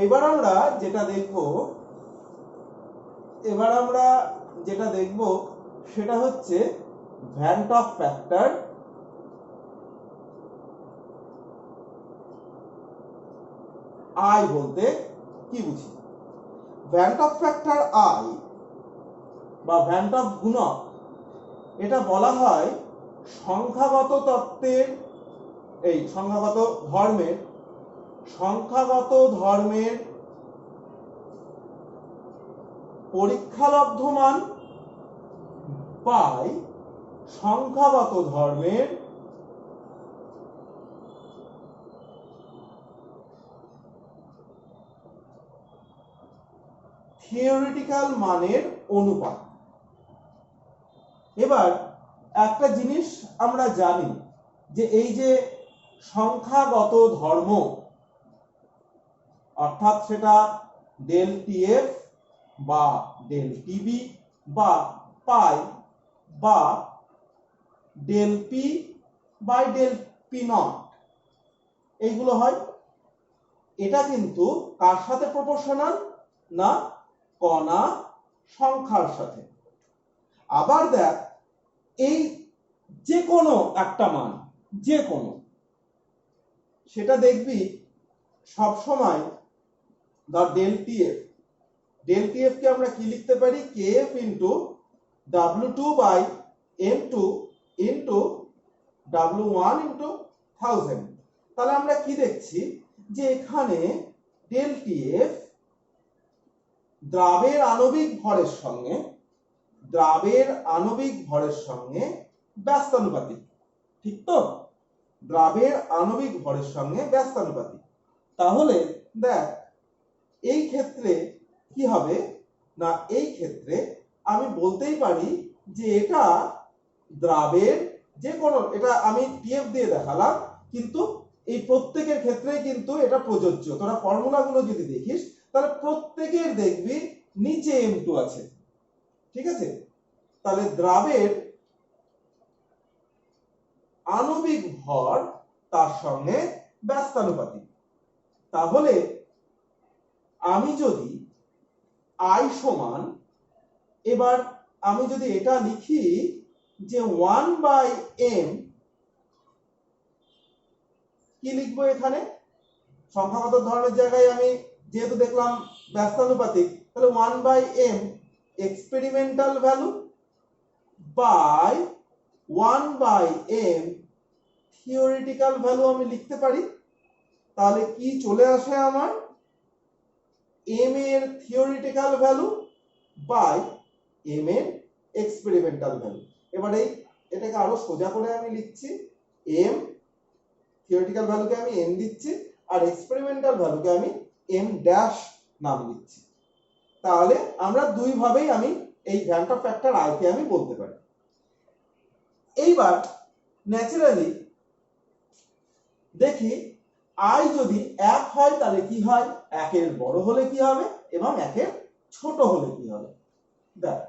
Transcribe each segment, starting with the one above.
এবার আমরা যেটা দেখব সেটা হচ্ছে ভ্যান টপ ফ্যাক্টর আই বলতে কি বুঝি। ভ্যান টপ ফ্যাক্টর আই বা ভ্যান টপ গুণক, এটা বলা হয় সংখ্যাগত ধর্মের পরীক্ষালব্ধ মান বাই সংখ্যাগত ধর্মের থিওরিটিক্যাল মানের অনুপাত। এবার একটা জিনিস আমরা জানি যে এই যে সংখ্যাগত ধর্ম, অর্থাৎ সেটা ডেল টিএফ বা ডেল টিবি বা পাই বা del P by del P nought, এইগুলো হয়। এটা কিন্তু কার সাথে প্রপোর্শনাল না, কণা সংখ্যার সাথে। আবার দেখ, এই যে কোনো একটা মান, যে কোনো, সেটা দেখবি সব সময় ধর ডেল টিএফ কে আমরা কি লিখতে পারি, KF into W2 by M2 into W1 into 1000। তাহলে আমরা কি দেখছি যে এখানে ডেল টিএফ দ্রাবের আণবিক ভরের সঙ্গে ব্যস্তানুপাতিক, ঠিক তো? দ্রাবের আণবিক ভরের সঙ্গে ব্যস্তানুপাতিক। তাহলে দেখ এই ক্ষেত্রে কি হবে না, এই ক্ষেত্রে আমি বলতেই পারি যে এটা দ্রাবের যে কোনো, এটা আমি টিএফ দিয়ে দেখালাম, কিন্তু এই প্রত্যেকের ক্ষেত্রে কিন্তু এটা প্রযোজ্য। তোরা ফর্মুলাগুলো যদি দেখিস তাহলে প্রত্যেকের দেখবি নিচে M2 আছে, ঠিক আছে? তাহলে দ্রাবের আণবিক ভর তার সঙ্গে ব্যস্তানুপাতিক। তাহলে আমি যদি I সমান, এবার আমি যদি এটা লিখি যে 1/m, কি লিখবো এখানে? সংখ্যাগত ধর্মের জায়গায় আমি যেহেতু দেখলাম ব্যস্তানুপাতিক, তাহলে 1/m experimental value by 1/m theoretical value আমি লিখতে পারি। তাহলে কি চলে আসে আমার, m এর থিওরিটিক্যাল ভ্যালু বাই m এর এক্সপেরিমেন্টাল ভ্যালু। এবার এটাকে আরো সোজা করে আমি লিখছি, m থিওরিটিক্যাল ভ্যালুকে আমি m দিচ্ছি আর এক্সপেরিমেন্টাল ভ্যালুকে আমি m ড্যাশ নাম দিচ্ছি। তাহলে আমরা দুই ভাবেই আমি এই van top factor I K আমি বলতে পারি। এইবার ন্যাচারালি দেখি আই যদি 1 হয় তাহলে কি হয়, 1 এর বড় হলে কি হবে এবং 1 এর ছোট হলে কি হবে। দেখ,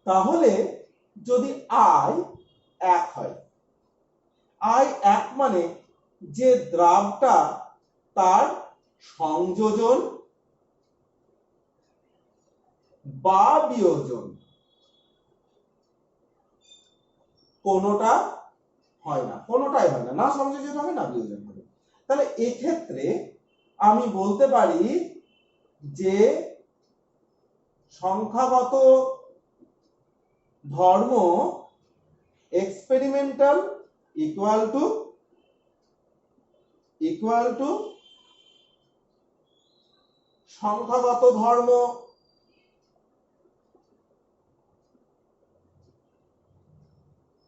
তাহলে যদি আই 1 হয়, আই 1 মানে যে দ্রাবটা তার সংযোজন বা বিয়োজন কোনোটা হয় না, কোনোটাই হয় না, না সংযোজন হবে না বিয়োজন হবে। তাহলে এক্ষেত্রে আমি বলতে পারি যে সংখ্যাগত ধর্ম এক্সপেরিমেন্টাল ইকুয়াল টু সংখ্যাগত ধর্ম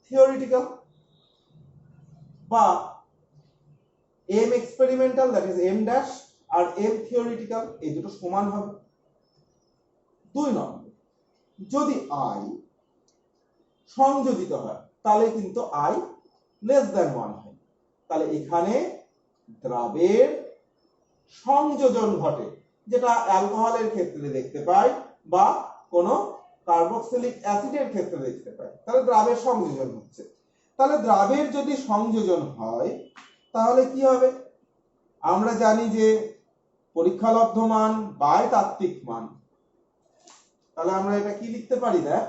থিওরিটিক্যাল, বা m experimental that is m dash আর m থিওরিটিক্যাল, এই দুটো সমান হবে। 2 নম্বর, যদি i সংযোজিত হয় তাহলে কিন্তু i লেস দ্যান 1 হয়। তাহলে এখানে দ্রাবের সংযোজন ঘটে, যেটা অ্যালকোহলের ক্ষেত্রে দেখতে পাই বা কোনো কার্বক্সিলিক অ্যাসিডের ক্ষেত্রে দেখতে পাই। তাহলে দ্রাবের সংযোজন হচ্ছে। তাহলে দ্রাবের যদি সংযোজন হয় তাহলে কি হবে? আমরা জানি যে পরীক্ষালব্ধ মান বাই তাত্ত্বিক মান। তাহলে আমরা এটা কি লিখতে পারি? দেখ,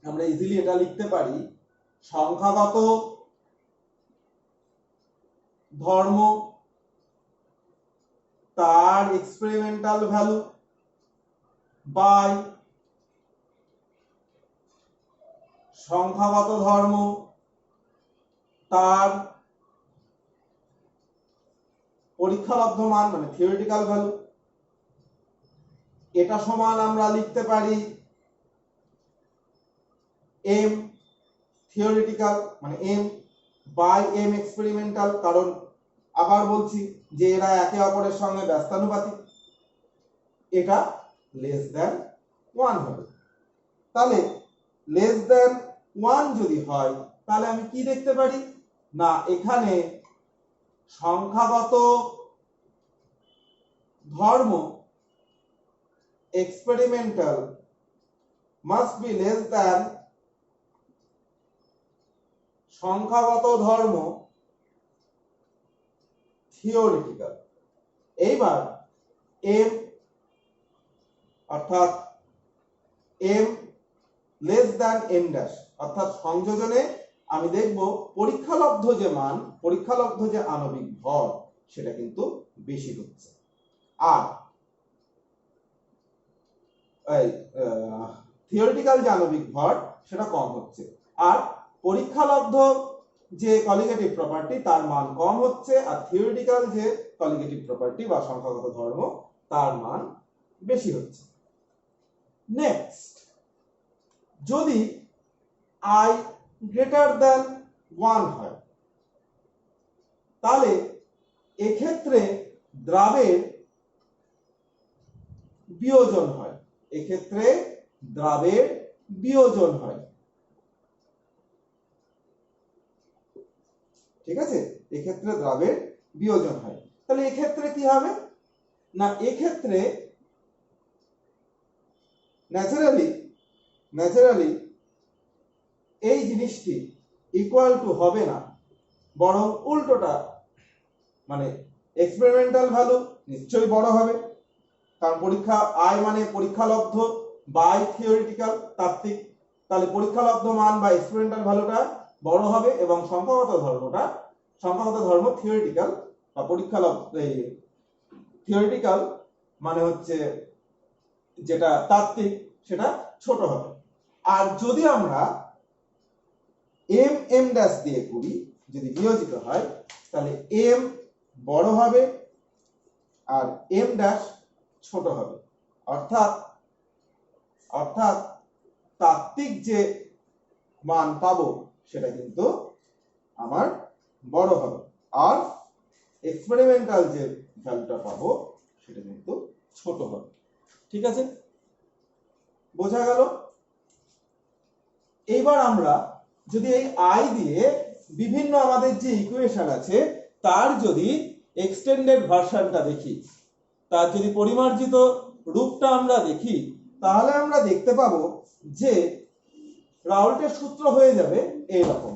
আমরা ইজিলি এটা লিখতে পারি সংখ্যাগত ধর্ম তার এক্সপেরিমেন্টাল ভ্যালু বাই সংখ্যাগত ধর্ম তার পরীক্ষালব্ধ মান মানে থিওরিটিক্যাল ভ্যালু। এটা সমান আমরা লিখতে পারি এম থিওরিটিক্যাল মানে এম বাই এম এক্সপেরিমেন্টাল, কারণ আবার বলছি যে এরা একে অপরের সঙ্গে ব্যস্তানুপাতিক। এটা লেস দ্যান 1 হবে। তাহলে লেস দ্যান 1 যদি হয় তাহলে আমি কি দেখতে পারি? না, এখানে সংখ্যাগত ধর্ম experimental must be less than সংখ্যাগত ধর্ম থিওরিটিক্যাল। এইবার এম অর্থাৎ M less than M dash, অর্থাৎ সংযোজনে আমি দেখব পরীক্ষালব্ধ যে মান, পরীক্ষালব্ধ যে আণবিক ভর সেটা কিন্তু বেশি হচ্ছে, আর থিওরিটিক্যাল যে আণবিক ভর সেটা কম হচ্ছে। আর পরীক্ষালব্ধ যে কলিগেটিভ প্রপার্টি তার মান কম হচ্ছে, আর থিওরিটিক্যাল যে কলিগেটিভ প্রপার্টি বা সংখ্যাগত ধর্ম তার মান বেশি হচ্ছে। নেক্সট, যদি i গ্রেটার দ্যান 1 হয় তাহলে এক্ষেত্রে দ্রাবের বিয়োজন হয়। এক্ষেত্রে দ্রাবের বিয়োজন হয়, ঠিক আছে? এক্ষেত্রে দ্রাবের বিয়োজন হয়। তাহলে এক্ষেত্রে কি হবে? না, এক্ষেত্রে ন্যাচারালি এই জিনিসটি ইকুয়াল টু হবে না, বরং উল্টোটা, মানে এক্সপেরিমেন্টাল ভ্যালু নিশ্চয়ই বড় হবে, কারণ পরীক্ষা আই মানে পরীক্ষালব্ধ বাই থিওরিটিক্যাল তাত্ত্বিক। তাহলে পরীক্ষালব্ধ মান বা এক্সপেরিমেন্টাল ভ্যালুটা বড় হবে এবং সংখ্যাগত ধর্ম থিওরিটিক্যাল বা থিওরিটিক্যাল মানে হচ্ছে যেটা তাত্ত্বিক সেটা ছোট হবে। আর যদি আমরা এম এম ড্যাশ দিয়ে করি, যদি বিয়োজিত হয় তাহলে এম বড় হবে আর এম ড্যাশ ছোট হবে, অর্থাৎ তাত্ত্বিক যে মান পাবো সেটা কিন্তু আমার বড় হবে, আর এক্সপেরিমেন্টাল যে ভ্যালুটা পাবো সেটা কিন্তু ছোট হবে। ঠিক আছে, বোঝা গেল? এইবার আমরা যদি এই আই দিয়ে বিভিন্ন আমাদের যে ইকুয়েশন আছে তার যদি এক্সটেন্ডেড ভার্সনটা দেখি, তার যদি পরিমার্জিত রূপটা আমরা দেখি, তাহলে আমরা দেখতে পাবো যে রাউল্টের সূত্র হয়ে যাবে এইরকম,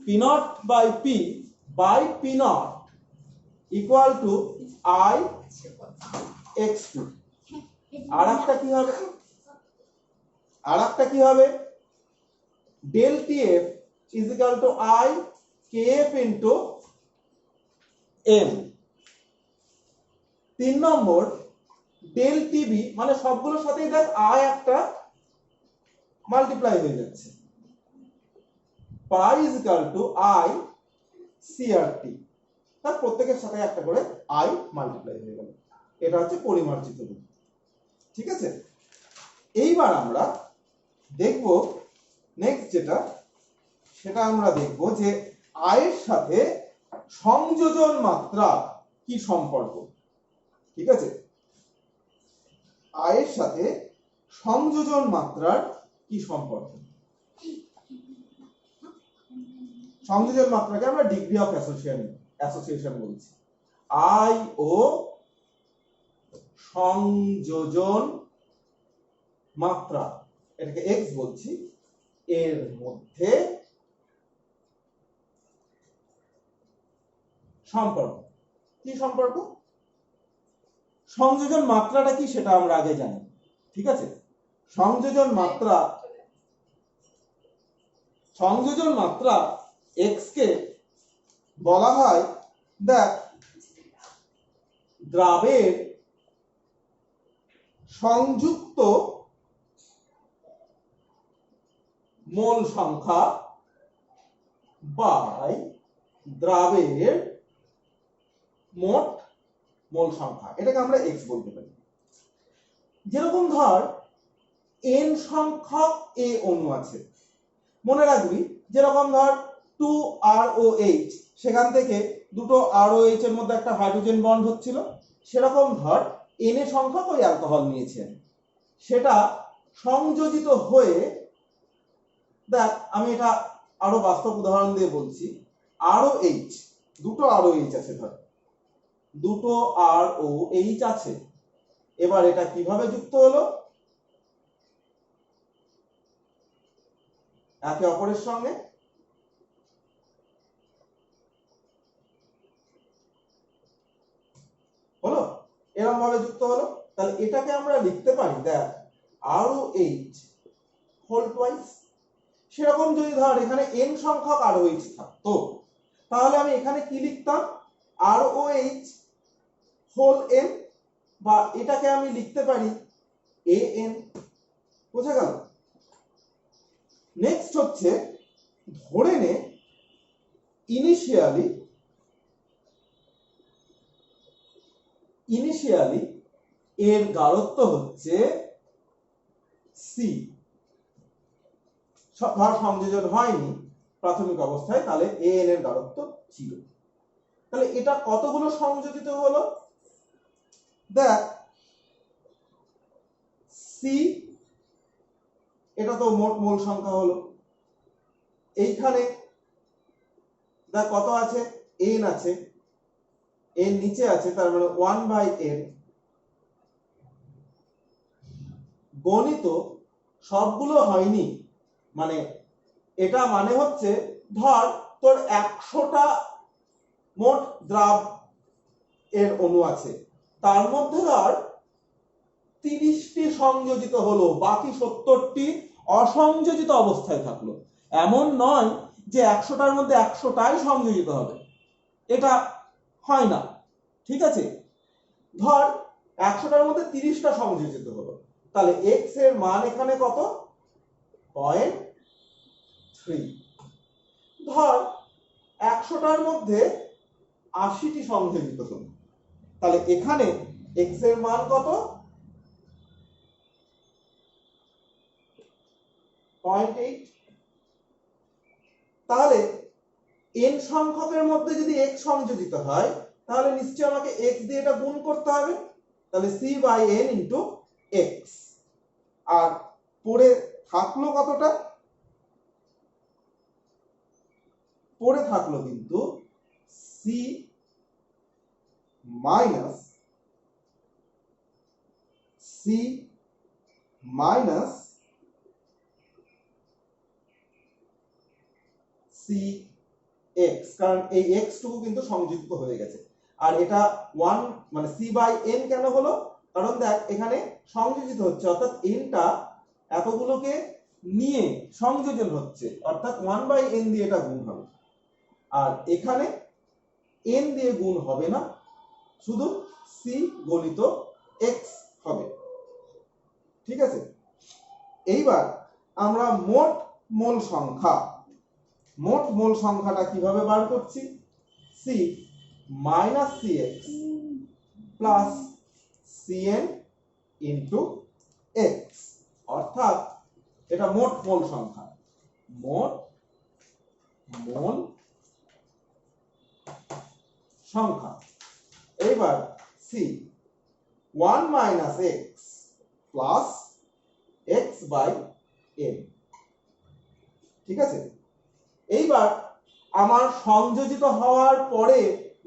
P not by P by P not equal to I X two. আর একটা কি হবে? Del T F is equal to I K F into M. 3 নম্বর ডেল টিবি, মানে সবগুলোর সাথেই দেখ আই একটা মাল্টিপ্লাই হয়ে যাচ্ছে, pi is equal to I CRT, তার প্রত্যেকের সাথে একটা করে আই মাল্টিপ্লাই হয়ে গেল। এটা হচ্ছে পরিমার্জিত রূপ। ঠিক আছে, এইবার আমরা দেখব নেক্সট যেটা, সেটা আমরা দেখব যে আয়ের সাথে সংযোজন মাত্রা কি সম্পর্ক। ঠিক আছে, আয়ের সাথে সংযোজন মাত্রার কি সম্পর্ক? সংযোজন মাত্রাকে আমরা ডিগ্রি অফ অ্যাসোসিয়েশন বলছি। আই ও সংযোজন মাত্রা, এটাকে এক্স বলছি, এর মধ্যে সম্পর্ক। কি সম্পর্ক? সংযোজন মাত্রাটা কি সেটা আমরা আগে জানি, ঠিক আছে? সংযোজন মাত্রা x কে বলা হয় দেখ দ্রাবের সংযুক্ত মোল সংখ্যা বাই দ্রাবের মোট মোল সংখ্যা, এটাকে আমরা x বলতে পারি। যেরকম ধর n সংখ্যক a অণু আছে, মনে রাখবি যেরকম ধর 2ROH, সেখান থেকে দুটো ROH এর মধ্যে একটা হাইড্রোজেন বন্ড হচ্ছিল, সেরকম ধর n এ সংখ্যক ওই অ্যালকোহল নিয়েছেন, সেটা সংযোজিত হয়ে, দেখ আমি এটা আরো বাস্তব উদাহরণ দিয়ে বলছি, ROH, দুটো ROH আছে, ধর দুটো ROH আছে, এবার এটা কিভাবে যুক্ত হলো? একে অপরের সঙ্গে হলো, এরকম ভাবে যুক্ত হলো। তাহলে এটাকে আমরা লিখতে পারি দেখ ROH হোল টুয়াইস। সেরকম যদি ধর এখানে n সংখ্যক ROH থাকতো, তাহলে আমি এখানে কি লিখতাম? ROH হোল n, বা এটাকে আমি লিখতে পারি AN। বোঝা গেল? নেক্সট হচ্ছে, ধরে নে ইনিশিয়ালি এর গাঢ়ত্ব হচ্ছে C, ধর সংযোজন হয়নি প্রাথমিক অবস্থায়, তাহলে AN এর গাঢ়ত্ব 0। তাহলে এটা কতগুলো সংযোজিত হলো? দেখ C, এটা তো মোট মোল সংখ্যা হলো। এইখানে দেখ কত আছে? N আছে, N নিচে আছে, তার মানে 1/n গণিত সবগুলো হয়নি, মানে এটা মানে হচ্ছে ধর তোর 100টা মোট দ্রাব এর অণু আছে, তার মধ্যে ধর 30টি সংযোজিত হলো, বাকি 70টি অসংযোজিত অবস্থায় থাকলো। এমন নয় যে 100টার মধ্যে 100টাই সংযোজিত হবে, এটা হয় না, ঠিক আছে? ধর 100টার মধ্যে 30টা সংযোজিত হলো, তাহলে x এর মান এখানে কত? 0.3। ধর 100টার মধ্যে 80টি সংযোজিত হলো, তাহলে এখানে x এর মান কত? 0.8। তাহলে n সংখ্যকের মধ্যে যদি x সংযোজিত হয়, তাহলে নিশ্চয়ই আমাকে x দিয়ে এটা গুণ করতে হবে, তাহলে C/n ইনটু x। আর পড়ে থাকলো কতটা? পড়ে থাকলো কিন্তু C মাইনাস CX, কারণ এই x টুকু কিন্তু সংযুক্ত হয়ে গেছে। আর এটা 1 মানে C/n কেন হলো? কারণ দেখ এখানে সংযোজিত হচ্ছে, অর্থাৎ nটা এতগুলোকে নিয়ে সংযোজন হচ্ছে, অর্থাৎ 1/n দিয়ে এটা গুণ হবে। আর এখানে n দিয়ে গুণ হবে না, শুধু C গণিত x হবে, ঠিক আছে? এইবার আমরা মোট মোল সংখ্যাটা কিভাবে বার করছি? C minus CX plus CN into x, অর্থাৎ এটা মোট মোল সংখ্যা, মোট মোল সংখ্যা। এইবার C 1 minus x plus x/n, ঠিক আছে? এইবার আমার সংযোজিত হওয়ার পরে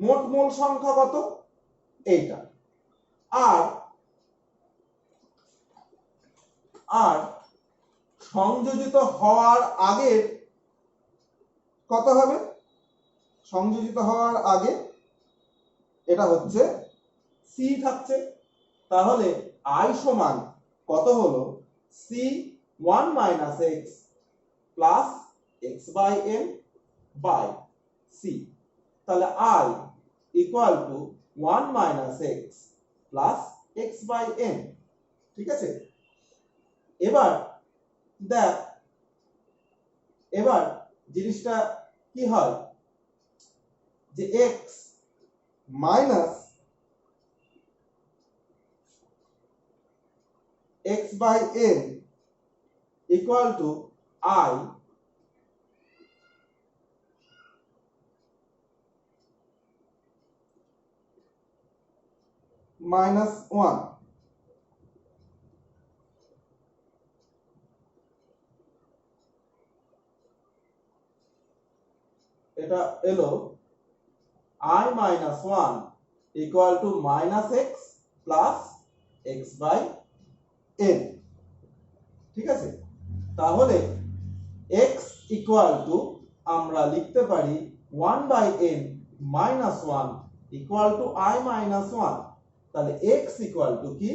মোট মোল সংখ্যা কত? এইটা। আর সংযোজিত হওয়ার আগের কত হবে? সংযোজিত হওয়ার আগে এটা হচ্ছে সি থাকছে। তাহলে আই সমান কত হলো, C 1 minus X plus X by N by C. তাহলে I equal to 1 minus X plus X by N. ঠিক আছে, এবার দেখ, এবার জিনিসটা কি হয় যে X minus X by N equal to I minus 1। এটা এলো i minus 1 equal to minus X plus X by N. ঠিক আছে, তাহলে x ইকুয়াল টু আমরা লিখতে পারি 1 by n minus 1 equal to i minus 1। তাহলে x ইকুয়াল টু কি,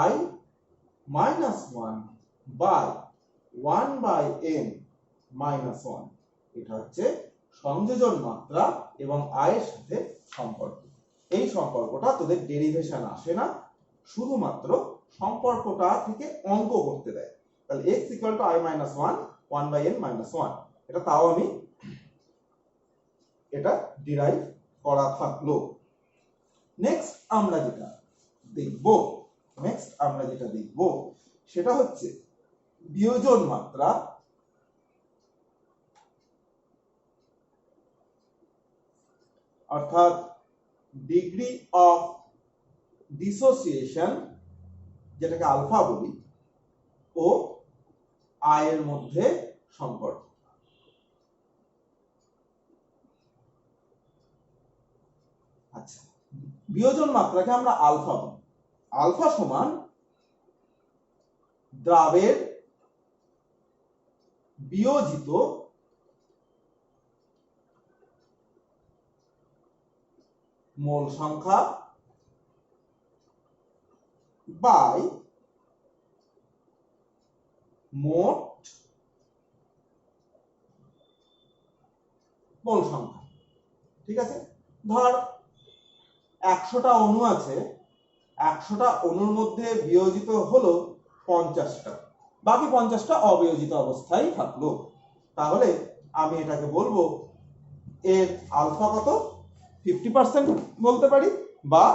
i minus 1 by 1 by n minus 1। এটা হচ্ছে সংযোজন মাত্রা এবং i এর সাথে সম্পর্ক। এই সম্পর্কটা তোদের ডেরিভেশন আসে না, শুধুমাত্র সম্পর্কটা থেকে অঙ্ক করতে দেয়। তাহলে x equal to i minus 1 1 by n minus 1, এটা তাও আমি এটা ডিরাইভ করা থাকলো। নেক্সট আমরা যেটা দেখব সেটা হচ্ছে বিয়োজন মাত্রা, অর্থাৎ ডিগ্রি অফ ডিসোসিয়েশন, যেটাকে আলফা বলি, ও আই এর মধ্যে সম্পর্ক। আচ্ছা, বিয়োজন মাত্রাকে আমরা আলফা বলি। আলফা সমান দ্রাবের বিয়োজিত মোল সংখ্যা বাই মোট মোল সংখ্যা। ঠিক আছে, ধর 100টা অণু আছে, 100টা অণুর মধ্যে বিয়োজিত হলো 50টা, বাকি 50টা অবিয়োজিত অবস্থায় থাকলো। তাহলে আমি এটাকে বলবো এর আলফা কত, 50% বলতে পারি বা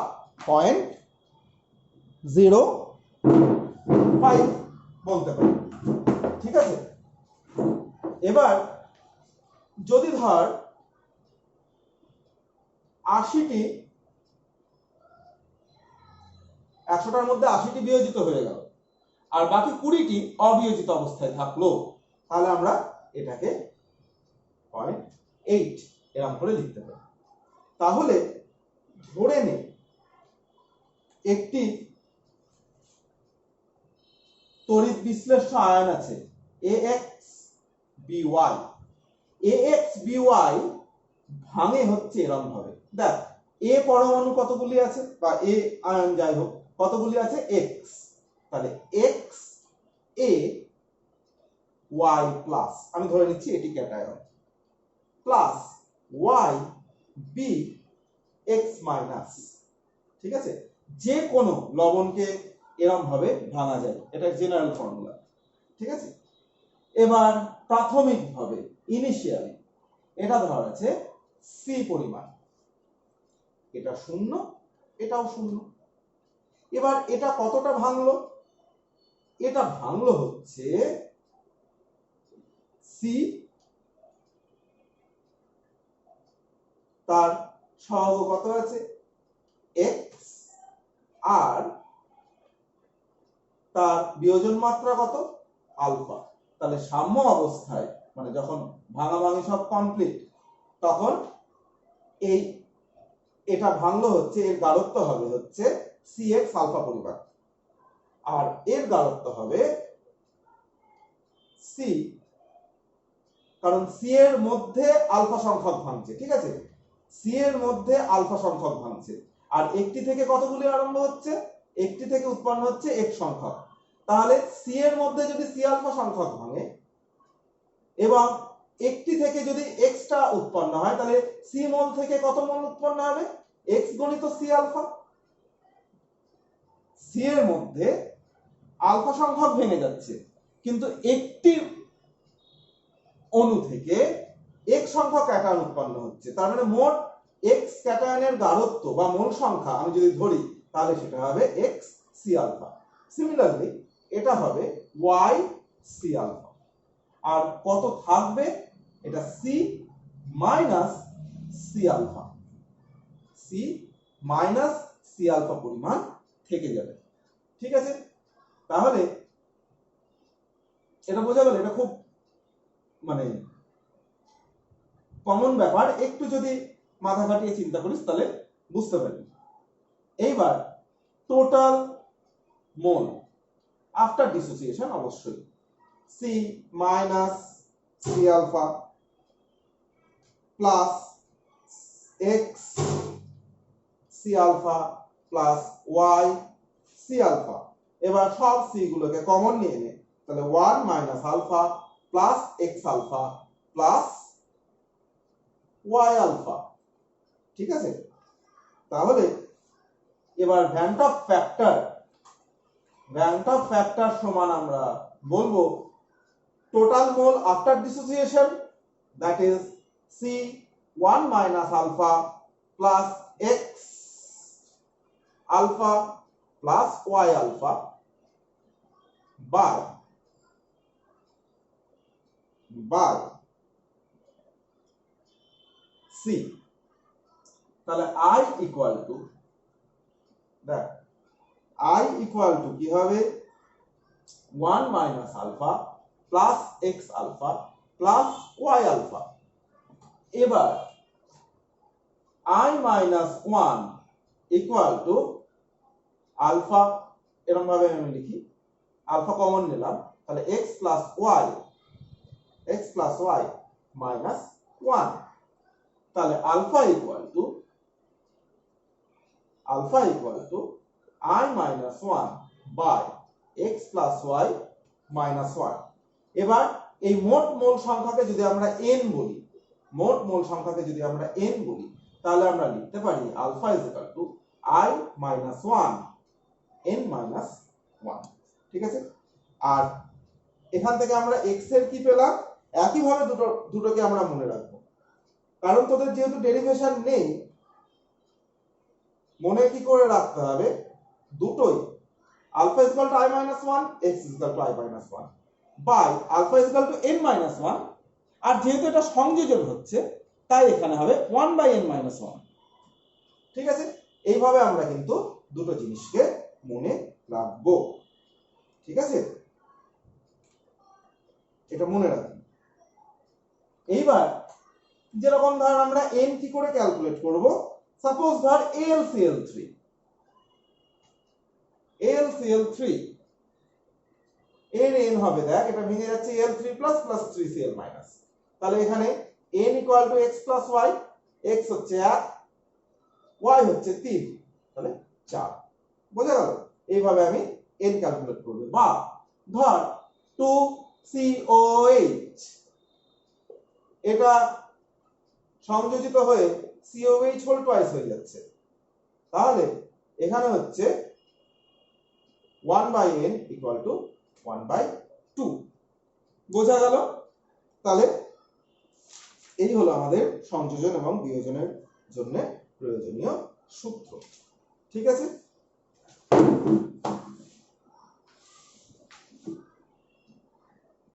0.05 বলতে পারি। ঠিক আছে, এবার যদি ধর 80টি, 100টার মধ্যে 80টি বিয়োজিত হয়ে গেল আর বাকি 20টি অবিয়োজিত অবস্থায় থাকলো, তাহলে আমরা এটাকে 0.8 এরকম করে লিখতে পারি। তাহলে ধরে নে একটি তড়িৎ বিশ্লেষ্য আয়ন আছে AXBY। AXBY ভাঙে হচ্ছে এরকম ভাবে, দেখ এ পরমাণু কতগুলি আছে, বা এ আয়ন যাই হোক কতগুলি আছে, X। তাহলে X A Y প্লাস, আমি ধরে নিচ্ছি এটি cation, plus Y B X minus. ঠিক আছে, যে কোনো লবণকে এরকম ভাবে ভাঙা যায়, এটা জেনারেল ফর্মুলা। ঠিক আছে, এবার প্রাথমিকভাবে ইনিশিয়ালি এটা ধরা আছে C পরিমাণ, এটা 0, এটাও 0। এবার এটা কতটা ভাঙলো, এটা ভাঙলো হচ্ছে C, তার সহগ কত আছে X, আর তার বিয়োজন মাত্রা কত আলফা। তাহলে সাম্য অবস্থায়, মানে যখন ভাঙাভাঙি সব কমপ্লিট, তখন এই এটা ভাঙলো হচ্ছে, এর গাঢ়ত্ব হবে হচ্ছে CX আলফা পরিমাণ, আর এর গাঢ়ত্ব হবে C, কারণ C এর মধ্যে আলফা সংখ্যক ভাঙছে। ঠিক আছে, সি এর মধ্যে আলফা সংখ্যক ভাঙছে, আর একটি থেকে কতগুলি আরম্ভ হচ্ছে, একটি থেকে উৎপন্ন হচ্ছে এক সংখ্যক। তাহলে সি এর মধ্যে যদি সি আলফা সংখ্যক ভাঙে এবং একটি থেকে যদি এক্সটা উৎপন্ন হয়, তাহলে সি মোল থেকে কত মোল উৎপন্ন হবে, এক্স গণিত সি আলফা। সি এর মধ্যে আলফা সংখ্যক ভেঙে যাচ্ছে, কিন্তু একটি অণু থেকে এক সংখ্যক ক্যাটায়ন উৎপন্ন হচ্ছে, তার মানে মোট এক্স ক্যাটায়নের গাঢ়ত্ব বা মোল সংখ্যা আমি যদি ধরি, তাহলে সেটা হবে এক্স সি আলফা। সিমিলারলি এটা হবে ওয়াই সি আলফা। আর কত থাকবে, এটা C minus C alpha, C minus C alpha পরিমাণ থেকে যাবে। ঠিক আছে, তাহলে এটা বোঝা গেল। এটা খুব মানে কমন ব্যাপার, একটু যদি মাথা খাটিয়ে চিন্তা করিস তাহলে বুঝতে পারবি। এইবার টোটাল মোল আফটার ডিসোসিয়েশন, অবশ্যই C minus C alpha plus X C alpha plus Y C alpha. এবার সব সি গুলোকে কমন নিয়ে নে, তাহলে 1 minus alpha plus X alpha plus Y alpha. ঠিক আছে, তাহলে এবার ভ্যান্ট অফ ফ্যাক্টর সমান আমরা বলবো total mole after dissociation, that is C 1 minus alpha plus X alpha plus Y alpha by C. তাহলে আই ইকুয়াল টু, দেখ I equal to কি হবে, 1 minus alpha plus X alpha plus Y alpha. এবার I minus 1 equal to alpha, এরকম ভাবে আমি লিখি, alpha common নিলাম, তাহলে এক্স প্লাস ওয়াই মাইনাস 1। তাহলে alpha equal to I minus 1 by X plus Y minus 1। এবার এই মোট মোল সংখ্যাকে যদি আমরা n বলি, তাহলে আমরা লিখতে পারি alpha is equal to I minus 1 n minus 1। ঠিক আছে, আর এখান থেকে আমরা x এর কি পেলাম, একইভাবে দুটোকে আমরা মনে রাখবো, কারণ তোদের যেহেতু ডেরিভেশন নেই, মনে কি করে রাখতে হবে, দুটোই alpha is equal to i minus 1, x is equal to i minus 1 by alpha is equal to n minus 1। আর যেহেতু এটা সংযোজন হচ্ছে, তাই এখানে হবে 1 বাই n মাইনাস 1। ঠিক আছে, এইভাবে আমরা কিন্তু দুটো জিনিসকে মনে রাখবো। ঠিক আছে, এটা মনে রাখবো। এইবার যেরকম ধর আমরা n কি করে ক্যালকুলেট করব, সাপোজ ধর AlCl3 এর n হবে, দেখ এটা ভেঙে যাচ্ছে Al3 plus plus 3Cl minus. তাহলে এখানে n equal two x plus y, x হচ্ছে 1, y হচ্ছে 3, তাহলে 4। বোঝা গেল? এইভাবে আমি n ক্যালকুলেট করব। বা ধর 2COH, এটা সংযোজিত হয়ে COH হোল টুয়াইস হয়ে যাচ্ছে, তাহলে এখানে হচ্ছে 1 by n equal to 1 by 2। বোঝা গেল? তাহলে এই হলো আমাদের সংযোজন এবং বিয়োজনের জন্য প্রয়োজনীয় সূত্র। ঠিক আছে।